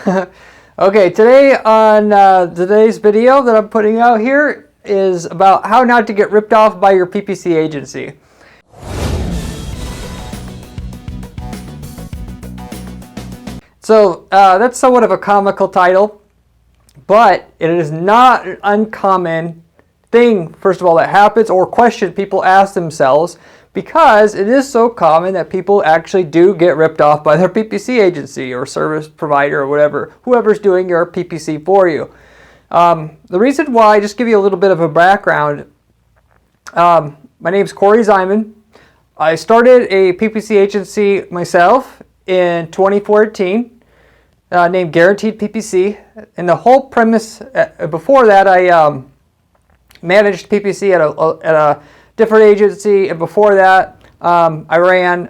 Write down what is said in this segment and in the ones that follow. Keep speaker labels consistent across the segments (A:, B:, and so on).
A: Okay, today on today's video that I'm putting out here is about how not to get ripped off by your PPC agency. So that's somewhat of a comical title, but it is not an uncommon thing, first of all, that happens or question people ask themselves, because it is so common that people actually do get ripped off by their PPC agency or service provider or whatever, whoever's doing your PPC for you. The reason why, just give you a little bit of a background. My name is Corey Zyman. I started a PPC agency myself in 2014 named Guaranteed PPC. And the whole premise, before that, I managed PPC at a different agency, and before that I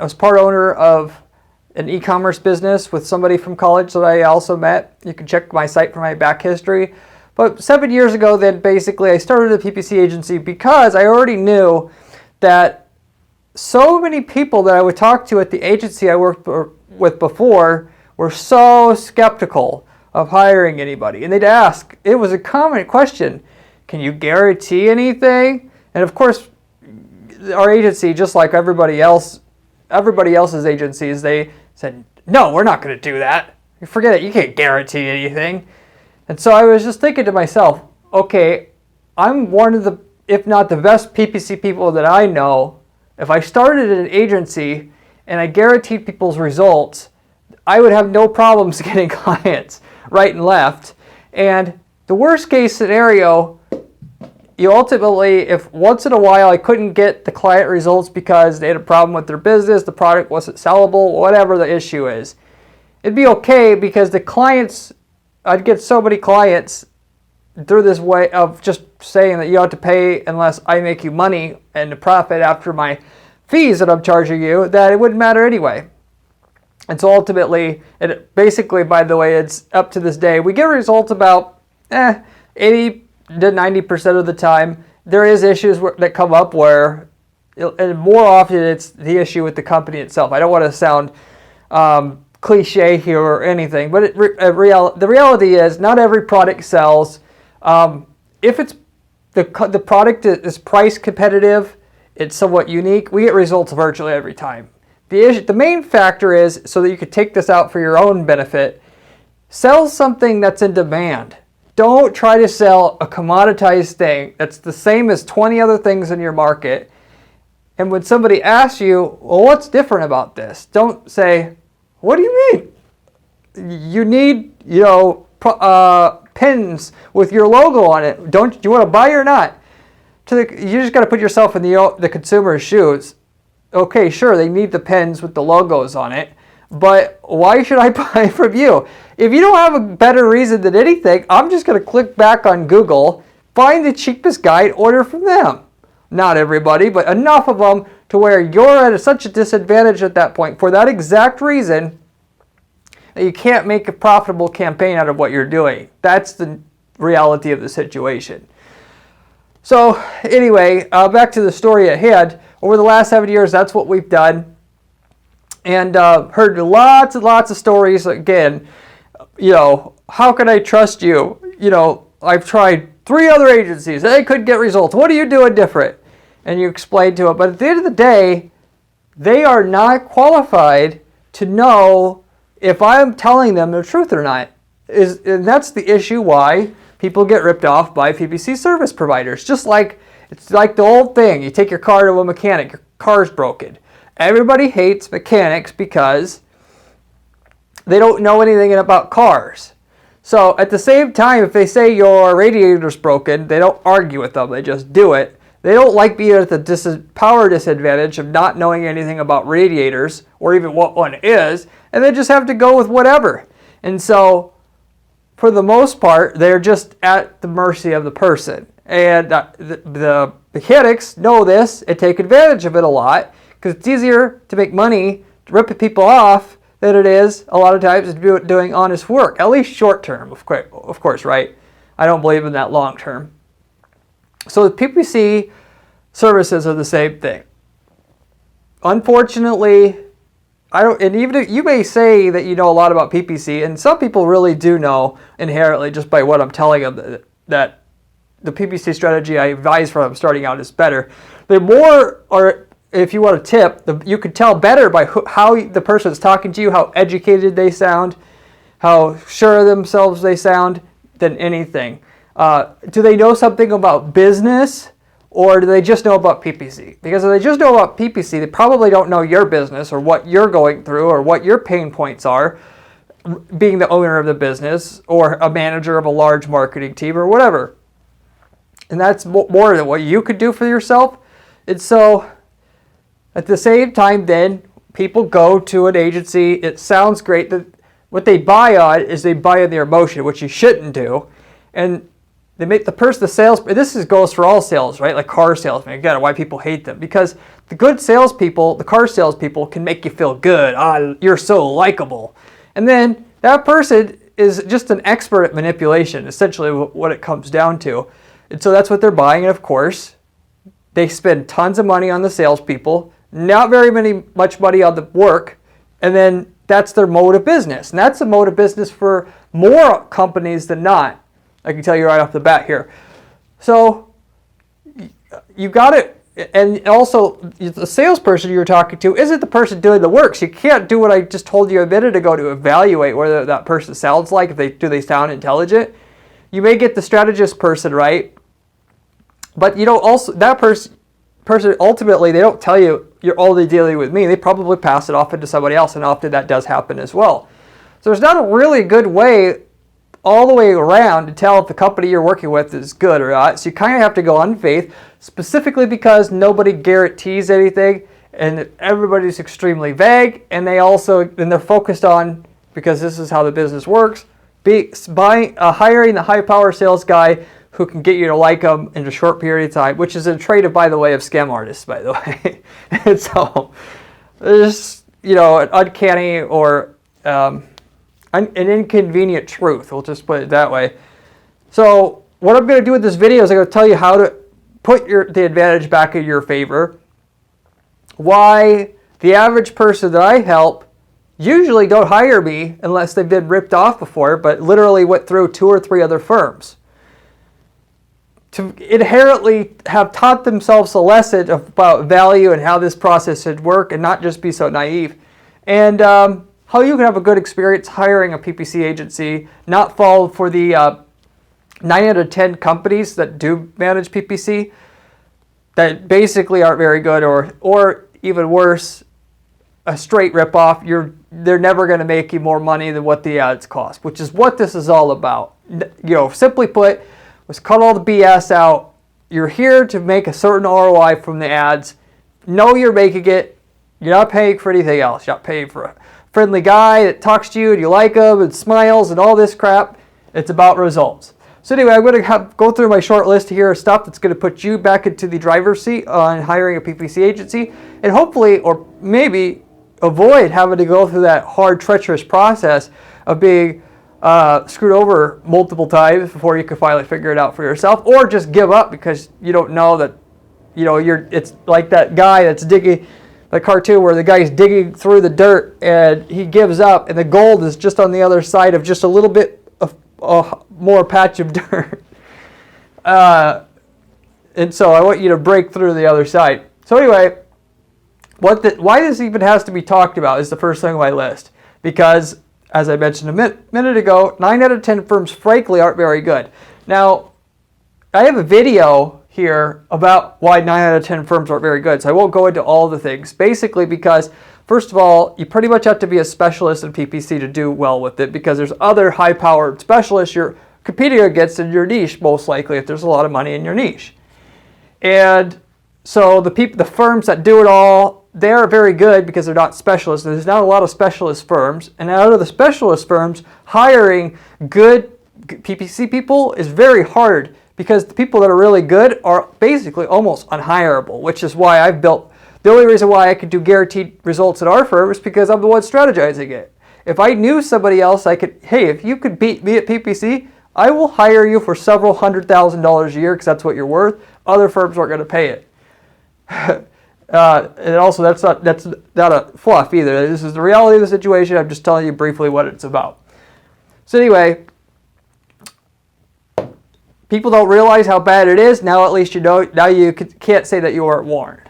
A: was part owner of an e-commerce business with somebody from college that I also met. You can check my site for my back history. But 7 years ago then, basically I started a PPC agency because I already knew that so many people that I would talk to at the agency I worked with before were so skeptical of hiring anybody. And they'd ask, it was a common question, can you guarantee anything? And of course, our agency, just like everybody else's agencies, they said, no, we're not going to do that. Forget it, you can't guarantee anything. And so I was just thinking to myself, okay, I'm one of the, if not the best PPC people that I know. If I started an agency and I guaranteed people's results, I would have no problems getting clients right and left. And the worst case scenario, you ultimately, if once in a while I couldn't get the client results because they had a problem with their business, the product wasn't sellable, whatever the issue is, it'd be okay because the clients, I'd get so many clients through this way of just saying that you have to pay unless I make you money and the profit after my fees that I'm charging you, that it wouldn't matter anyway. And so ultimately, it basically, by the way, it's up to this day, we get results about 80 to 90% of the time. There is issues that come up where, and more often it's the issue with the company itself. I don't want to sound cliche here or anything, but the reality is not every product sells. If it's the product is price competitive, it's somewhat unique, we get results virtually every time. The main factor is, so that you could take this out for your own benefit, sell something that's in demand. Don't try to sell a commoditized thing that's the same as 20 other things in your market. And when somebody asks you, well, what's different about this? Don't say, what do you mean? You need, pins with your logo on it. Do you want to buy or not? You just got to put yourself in the consumer's shoes. Okay, sure, they need the pins with the logos on it, but why should I buy from you? If you don't have a better reason than anything, I'm just going to click back on Google, find the cheapest guy, and order from them. Not everybody, but enough of them to where you're at such a disadvantage at that point for that exact reason that you can't make a profitable campaign out of what you're doing. That's the reality of the situation. So anyway, back to the story at hand. Over the last 7 years, that's what we've done. And heard lots and lots of stories. Again, how can I trust you? I've tried 3 other agencies. They couldn't get results. What are you doing different? And you explain to them. But at the end of the day, they are not qualified to know if I'm telling them the truth or not. And that's the issue why people get ripped off by PPC service providers. It's like the old thing. You take your car to a mechanic. Your car's broken. Everybody hates mechanics because they don't know anything about cars. So at the same time, if they say your radiator's broken, they don't argue with them. They just do it. They don't like being at the power disadvantage of not knowing anything about radiators or even what one is, and they just have to go with whatever. And so for the most part, they're just at the mercy of the person. And the mechanics know this and take advantage of it a lot because it's easier to make money, to rip people off, than it is a lot of times doing honest work, at least short term, of course, right? I don't believe in that long term. So the PPC services are the same thing. Unfortunately, I don't, and even if you may say that you know a lot about PPC, and some people really do know inherently just by what I'm telling them that the PPC strategy I advise for them starting out is better. The more, or if you want a tip, you can tell better by how the person is talking to you, how educated they sound, how sure of themselves they sound, than anything. Do they know something about business, or do they just know about PPC? Because if they just know about PPC, they probably don't know your business or what you're going through or what your pain points are, being the owner of the business or a manager of a large marketing team or whatever. And that's more than what you could do for yourself. And so at the same time, then people go to an agency. It sounds great. That what they buy on is they buy on their emotion, which you shouldn't do. And they make the sales, this goes for all sales, right? Like car salesmen, again, why people hate them. Because the good salespeople, the car salespeople, can make you feel good. You're so likable. And then that person is just an expert at manipulation, essentially what it comes down to. And so that's what they're buying. And of course, they spend tons of money on the salespeople, not very much money on the work, and then that's their mode of business. And that's the mode of business for more companies than not. I can tell you right off the bat here. So you got it. And also, the salesperson you're talking to isn't the person doing the work. So you can't do what I just told you a minute ago to evaluate whether that person sounds like, do they sound intelligent. You may get the strategist person right, but you don't also, that person ultimately, they don't tell you you're only dealing with me. They probably pass it off into somebody else, and often that does happen as well. So there's not a really good way all the way around to tell if the company you're working with is good or not. So you kind of have to go on faith, specifically because nobody guarantees anything and everybody's extremely vague, and they're focused on, because this is how the business works, hiring the high power sales guy who can get you to like them in a short period of time, which is a trait, by the way, of scam artists, by the way. And so there's, an uncanny or an inconvenient truth. We'll just put it that way. So what I'm going to do with this video is I'm going to tell you how to put the advantage back in your favor. Why the average person that I help usually don't hire me unless they've been ripped off before, but literally went through 2 or 3 other firms. To inherently have taught themselves a lesson about value and how this process should work and not just be so naive. And how you can have a good experience hiring a PPC agency, not fall for the 9 out of 10 companies that do manage PPC that basically aren't very good, or even worse, a straight ripoff. They're never going to make you more money than what the ads cost, which is what this is all about. Simply put, let's cut all the BS out. You're here to make a certain ROI from the ads. Know you're making it. You're not paying for anything else. You're not paying for a friendly guy that talks to you and you like him and smiles and all this crap. It's about results. So anyway, I'm going to go through my short list here of stuff that's going to put you back into the driver's seat on hiring a PPC agency, and hopefully, or maybe, avoid having to go through that hard, treacherous process of being screwed over multiple times before you can finally figure it out for yourself, or just give up because you don't know that, it's like that guy that's digging, the cartoon where the guy's digging through the dirt and he gives up and the gold is just on the other side of just a little bit of more patch of dirt. And so I want you to break through the other side. So anyway, why this even has to be talked about is the first thing on my list. Because, as I mentioned a minute ago, 9 out of 10 firms, frankly, aren't very good. Now, I have a video here about why 9 out of 10 firms aren't very good, so I won't go into all the things. Basically because, first of all, you pretty much have to be a specialist in PPC to do well with it, because there's other high-powered specialists you're competing against in your niche, most likely, if there's a lot of money in your niche. And so the firms that do it all, they're very good because they're not specialists. There's not a lot of specialist firms, and out of the specialist firms, hiring good PPC people is very hard, because the people that are really good are basically almost unhireable, which is why the only reason why I could do guaranteed results at our firm is because I'm the one strategizing it. If I knew somebody else, hey, if you could beat me at PPC, I will hire you for several $100,000 a year because that's what you're worth. Other firms aren't going to pay it. And also, that's not a fluff either. This is the reality of the situation. I'm just telling you briefly what it's about. So anyway, people don't realize how bad it is. Now at least you know. Now you can't say that you weren't warned.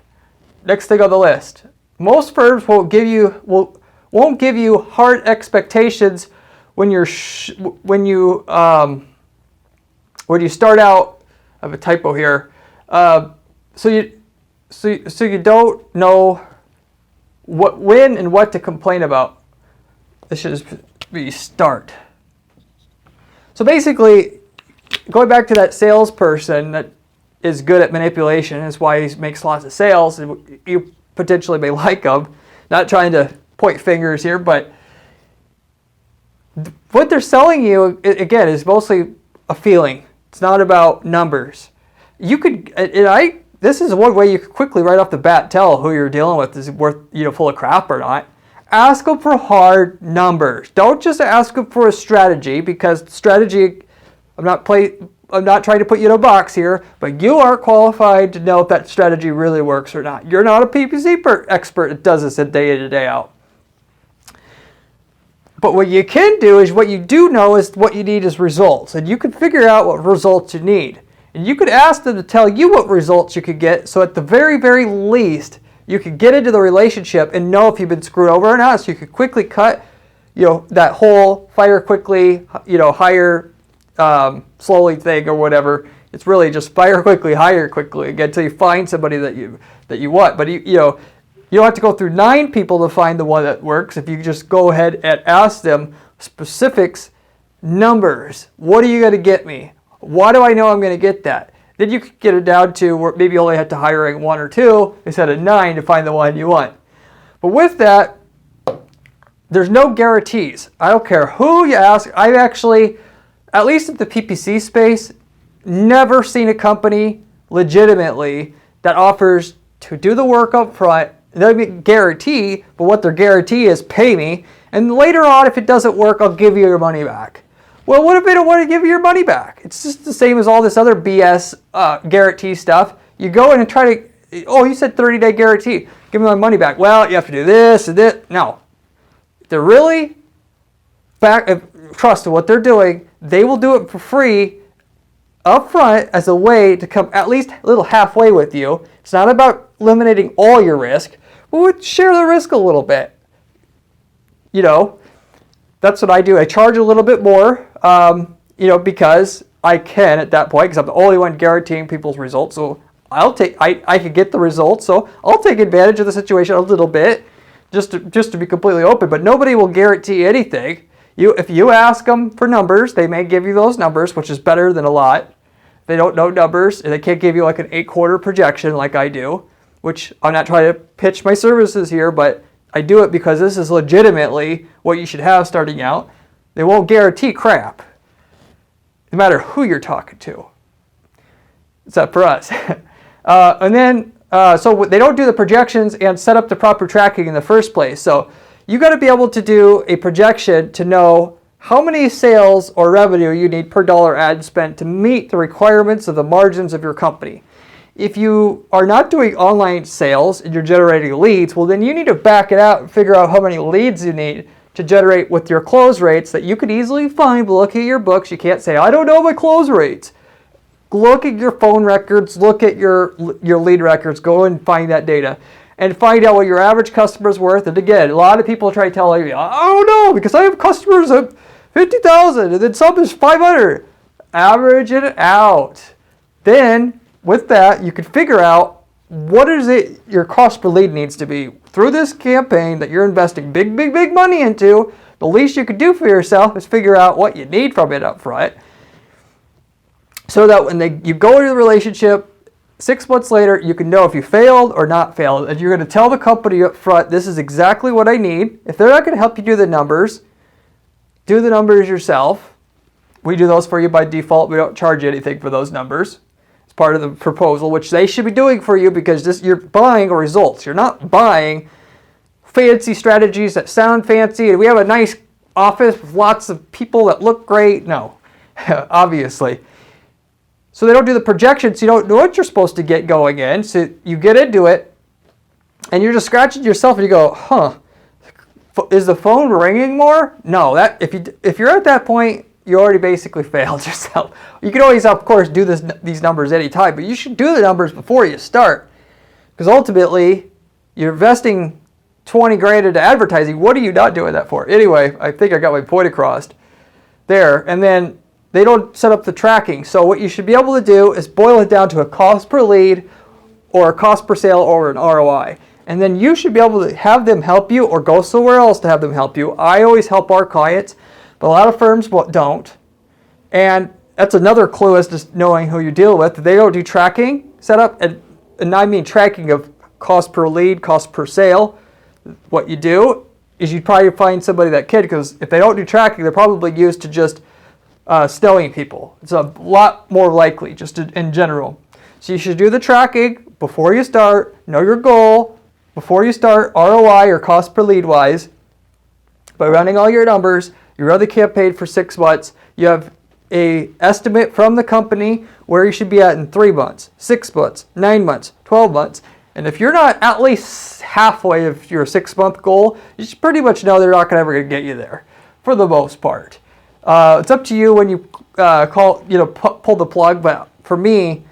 A: Next thing on the list. Most firms won't give you hard expectations when you start out. I have a typo here. So you don't know when and what to complain about. This should just be start. So basically, going back to that salesperson that is good at manipulation, is why he makes lots of sales, and you potentially may like him. Not trying to point fingers here, but what they're selling you, again, is mostly a feeling. It's not about numbers. You could, this is one way you could quickly right off the bat tell who you're dealing with is worth, full of crap or not. Ask them for hard numbers. Don't just ask them for a strategy, because strategy, I'm not trying to put you in a box here, but you aren't qualified to know if that strategy really works or not. You're not a PPC expert that does this day in and day out. But what you can do is, what you do know is what you need is results. And you can figure out what results you need. And you could ask them to tell you what results you could get, so at the very, very least, you could get into the relationship and know if you've been screwed over or not, so you could quickly cut, that whole fire quickly, hire slowly thing or whatever. It's really just fire quickly, hire quickly, again, until you find somebody that you want. But you don't have to go through 9 people to find the one that works. If you just go ahead and ask them specifics, numbers. What are you going to get me? Why do I know I'm going to get that? Then you could get it down to where maybe you only have to hire 1 or 2 instead of 9 to find the one you want. But with that, there's no guarantees. I don't care who you ask. I've actually, at least in the PPC space, never seen a company legitimately that offers to do the work up front. They'll guarantee, but what their guarantee is pay me, and later on, if it doesn't work, I'll give you your money back. Well, what if they don't want to give you your money back? It's just the same as all this other BS guarantee stuff. You go in and try to, you said 30-day guarantee. Give me my money back. Well, you have to do this and this. No. If they're really trust in what they're doing, they will do it for free up front as a way to come at least a little halfway with you. It's not about eliminating all your risk, but we'll share the risk a little bit. That's what I do. I charge a little bit more, because I can at that point, because I'm the only one guaranteeing people's results. So I could get the results, so I'll take advantage of the situation a little bit, just to be completely open. But nobody will guarantee anything. If you ask them for numbers, they may give you those numbers, which is better than a lot. If they don't know numbers, and they can't give you like an 8-quarter projection like I do, which I'm not trying to pitch my services here, but I do it because this is legitimately what you should have starting out. They won't guarantee crap, no matter who you're talking to, except for us. So they don't do the projections and set up the proper tracking in the first place. So you got to be able to do a projection to know how many sales or revenue you need per dollar ad spent to meet the requirements of the margins of your company. If you are not doing online sales and you're generating leads, well, then you need to back it out and figure out how many leads you need to generate with your close rates that you could easily find. Look at your books. You can't say, I don't know my close rates. Look at your phone records. Look at your lead records. Go and find that data and find out what your average customer's worth. And again, a lot of people try to tell you, I don't know, because I have customers at 50,000 and then some is 500. Average it out. Then with that, you can figure out what is it your cost per lead needs to be through this campaign that you're investing big, big, big money into. The least you can do for yourself is figure out what you need from it up front, so that when you go into the relationship 6 months later, you can know if you failed or not failed. And you're going to tell the company up front, this is exactly what I need. If they're not going to help you do the numbers yourself. We do those for you by default. We don't charge you anything for those numbers. Part of the proposal, which they should be doing for you, because you're buying results. You're not buying fancy strategies that sound fancy and we have a nice office with lots of people that look great. No, obviously. So they don't do the projections. You don't know what you're supposed to get going in. So you get into it and you're just scratching yourself and you go, huh, is the phone ringing more? No, that if you're at that point, you already basically failed yourself. You can always, of course, do these numbers anytime, but you should do the numbers before you start. Because ultimately, you're investing 20 grand into advertising. What are you not doing that for? Anyway, I think I got my point across there. And then they don't set up the tracking. So what you should be able to do is boil it down to a cost per lead or a cost per sale or an ROI. And then you should be able to have them help you or go somewhere else to have them help you. I always help our clients, but a lot of firms don't. And that's another clue as to knowing who you deal with. They don't do tracking setup, and I mean tracking of cost per lead, cost per sale. What you do is you probably find somebody that can, because if they don't do tracking, they're probably used to just snowing people. It's a lot more likely, just in general. So you should do the tracking before you start, know your goal, before you start, ROI or cost per lead wise. By running all your numbers, you run the campaign for 6 months, you have a estimate from the company where you should be at in 3 months, 6 months, 9 months, 12 months. And if you're not at least halfway of your 6-month goal, you should pretty much know they're not ever going to get you there, for the most part. It's up to you when you pull the plug. But for me,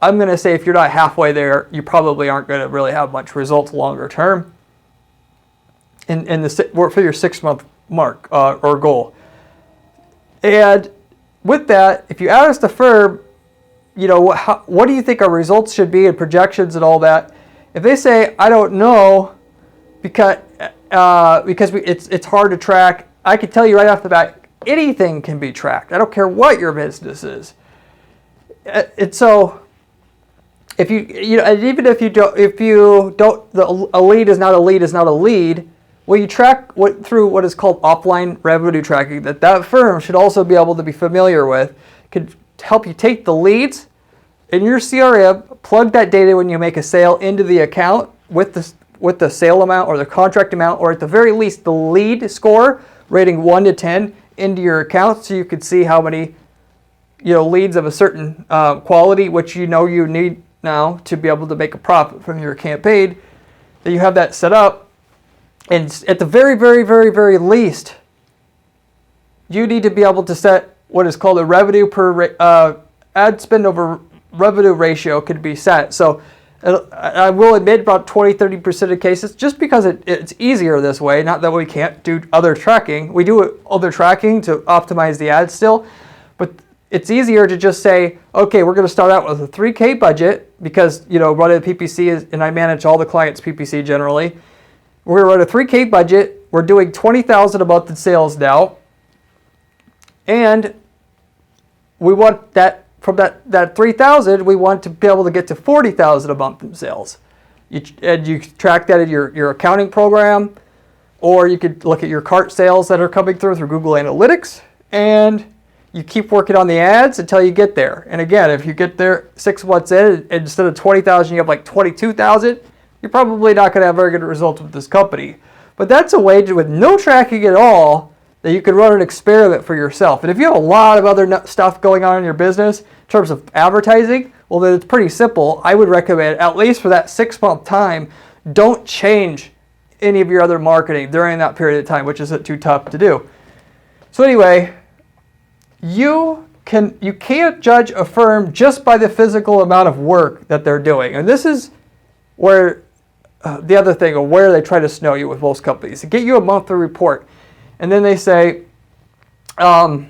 A: I'm going to say if you're not halfway there, you probably aren't going to really have much results longer term for your 6-month mark or goal. And with that, if you ask the firm, what do you think our results should be and projections and all that? If they say, I don't know, because it's hard to track, I can tell you right off the bat, anything can be tracked. I don't care what your business is. And so, a lead is not a lead. Well, you track through what is called offline revenue tracking that firm should also be able to be familiar with. Could help you take the leads in your CRM, plug that data when you make a sale into the account with the sale amount or the contract amount, or at the very least the lead score rating 1 to 10 into your account, so you could see how many leads of a certain quality, which you need now to be able to make a profit from your campaign. That you have that set up, and at the very, very, very, very least, you need to be able to set what is called a revenue per ad spend over revenue ratio could be set. So I will admit about 20-30% of cases, just because it's easier this way, not that we can't do other tracking. We do other tracking to optimize the ads still, but it's easier to just say, okay, we're going to start out with a $3K budget because, running a PPC and I manage all the clients' PPC generally. We're going to run a $3K budget. We're doing $20,000 a month in sales now. And we want that from that $3,000, we want to be able to get to $40,000 a month in sales. You track that in your accounting program, or you could look at your cart sales that are coming through Google Analytics, and you keep working on the ads until you get there. And again, if you get there 6 months in, and instead of 20,000, you have like 22,000, you're probably not going to have very good results with this company. But that's a way with no tracking at all that you could run an experiment for yourself. And if you have a lot of other stuff going on in your business in terms of advertising, well, then it's pretty simple. I would recommend, at least for that 6-month time, don't change any of your other marketing during that period of time, which isn't too tough to do. So anyway, you can't judge a firm just by the physical amount of work that they're doing. And this is where the other thing, or where they try to snow you with most companies. They get you a monthly report, and then they say, look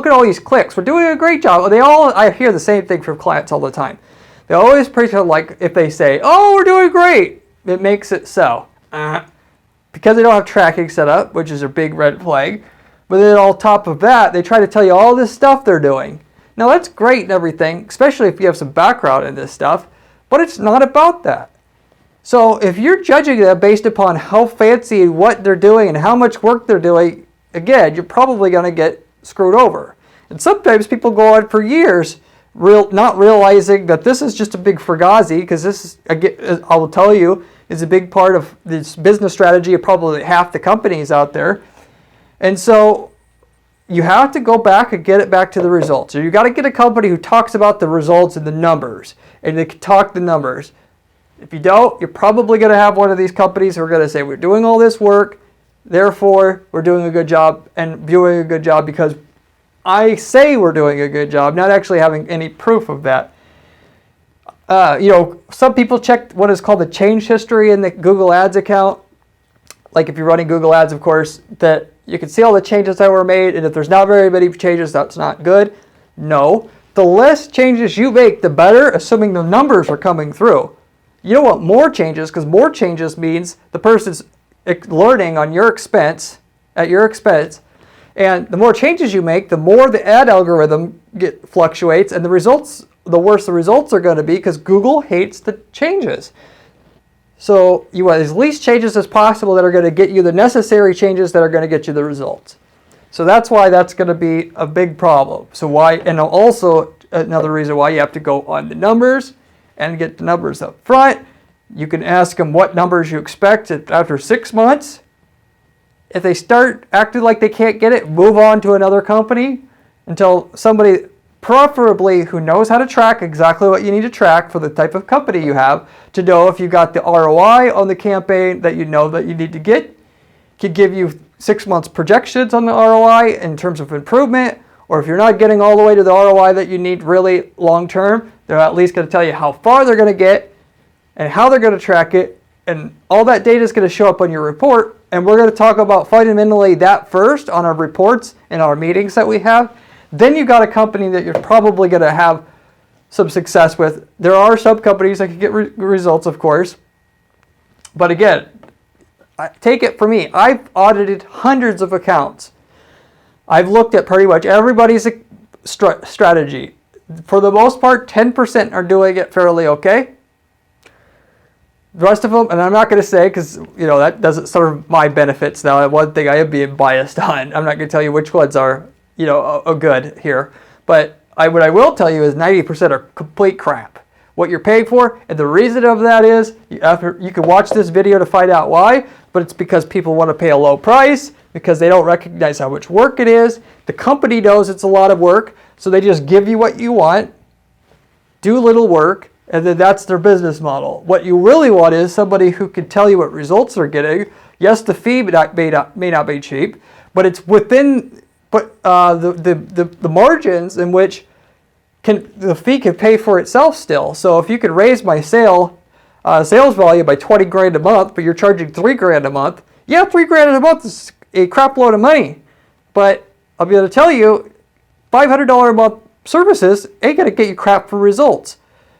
A: at all these clicks. We're doing a great job. I hear the same thing from clients all the time. They always pretend like if they say, oh, we're doing great, it makes it so. Because they don't have tracking set up, which is a big red flag. But then on top of that, they try to tell you all this stuff they're doing. Now that's great and everything, especially if you have some background in this stuff, but it's not about that. So if you're judging them based upon how fancy and what they're doing and how much work they're doing, again, you're probably going to get screwed over. And sometimes people go on for years not realizing that this is just a big fugazi, because this is, again, I will tell you, is a big part of this business strategy of probably half the companies out there. And so you have to go back and get it back to the results. So you got to get a company who talks about the results and the numbers, and they can talk the numbers. If you don't, you're probably going to have one of these companies who are going to say, we're doing all this work, therefore we're doing a good job, and doing a good job because I say we're doing a good job, not actually having any proof of that. Some people check what is called the change history in the Google Ads account. Like if you're running Google Ads, of course, that you can see all the changes that were made, and if there's not very many changes, that's not good. No. The less changes you make, the better, assuming the numbers are coming through. You don't want more changes, because more changes means the person's learning on your expense, at your expense, and the more changes you make, the more the ad algorithm fluctuates, and the worse the results are going to be, because Google hates the changes. So you want as least changes as possible that are going to get you the necessary changes that are going to get you the results. So that's why that's going to be a big problem. And also another reason why you have to go on the numbers and get the numbers up front. You can ask them what numbers you expect after 6 months. If they start acting like they can't get it, move on to another company until somebody, preferably who knows how to track exactly what you need to track for the type of company you have, to know if you got the ROI on the campaign that you know that you need to get, could give you 6 months projections on the ROI in terms of improvement, or if you're not getting all the way to the ROI that you need really long term, they're at least going to tell you how far they're going to get and how they're going to track it, and all that data is going to show up on your report, and we're going to talk about fundamentally that first on our reports and our meetings that we have. Then you got a company that you're probably going to have some success with. There are some companies that can get results, of course. But again, take it from me. I've audited hundreds of accounts. I've looked at pretty much everybody's strategy. For the most part, 10% are doing it fairly okay. The rest of them, and I'm not going to say because that doesn't serve my benefits now. One thing I am being biased on. I'm not going to tell you which ones are good here. But what I will tell you is 90% are complete crap. What you're paying for, and the reason of that is, you can watch this video to find out why, but it's because people want to pay a low price, because they don't recognize how much work it is. The company knows it's a lot of work, so they just give you what you want, do little work, and then that's their business model. What you really want is somebody who can tell you what results they're getting. Yes, the fee may not be cheap, but it's within the margins in which the fee can pay for itself still. So if you could raise my sales volume by 20 grand a month, but you're charging 3 grand a month, yeah, 3 grand a month is a crap load of money. But I'll be able to tell you, $500 a month services ain't going to get you crap for results.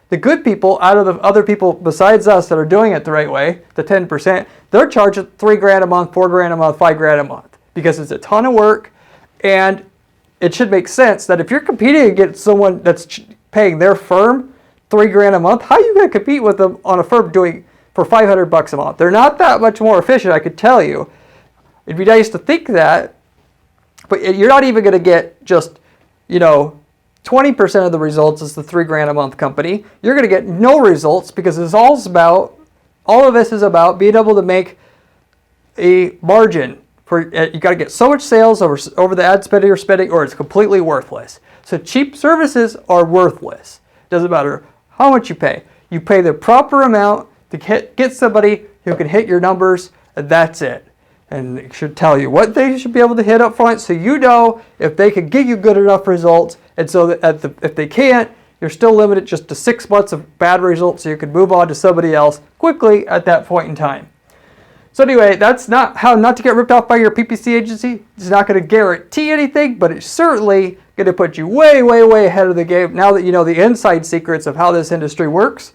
A: The good people, out of the other people besides us that are doing it the right way, the 10%, they're charging 3 grand a month, 4 grand a month, 5 grand a month, because it's a ton of work. And it should make sense that if you're competing against someone that's paying their firm 3 grand a month, how are you going to compete with them on a firm doing for $500 a month? They're not that much more efficient, I could tell you. It'd be nice to think that, but you're not even going to get just, 20% of the results as the 3 grand a month company. You're going to get no results, because all of this is about being able to make a margin. You got to get so much sales over the ad spending you're spending, or it's completely worthless. So cheap services are worthless. Doesn't matter how much you pay. You pay the proper amount to get somebody who can hit your numbers, and that's it. And it should tell you what they should be able to hit up front, so you know if they can give you good enough results. And so that if they can't, you're still limited just to 6 months of bad results, so you can move on to somebody else quickly at that point in time. So anyway, that's not how not to get ripped off by your PPC agency. It's not going to guarantee anything, but it's certainly going to put you way, way, way ahead of the game now that you know the inside secrets of how this industry works.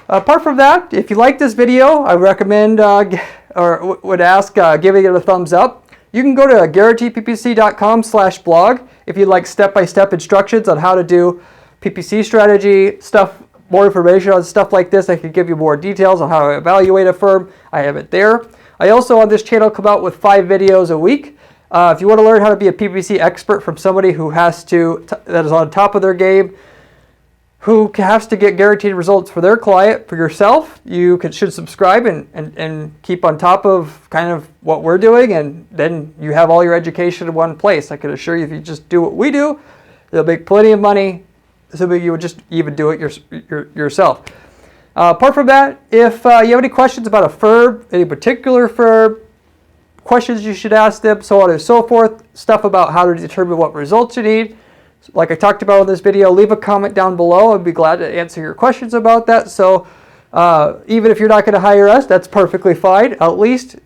A: Apart from that, if you like this video, I recommend or would ask giving it a thumbs up. You can go to guaranteeppc.com/blog if you'd like step-by-step instructions on how to do PPC strategy stuff, more information on stuff like this. I could give you more details on how to evaluate a firm. I have it there. I also on this channel come out with 5 videos a week. If you want to learn how to be a PPC expert from somebody who that is on top of their game, who has to get guaranteed results for their client, for yourself, you should subscribe and keep on top of kind of what we're doing, and then you have all your education in one place. I can assure you, if you just do what we do, you'll make plenty of money, assuming you would just even do it yourself. Apart from that, if you have any questions about a verb, any particular verb, questions you should ask them, so on and so forth, stuff about how to determine what results you need, like I talked about in this video, leave a comment down below. I'd be glad to answer your questions about that. So even if you're not going to hire us, that's perfectly fine. At least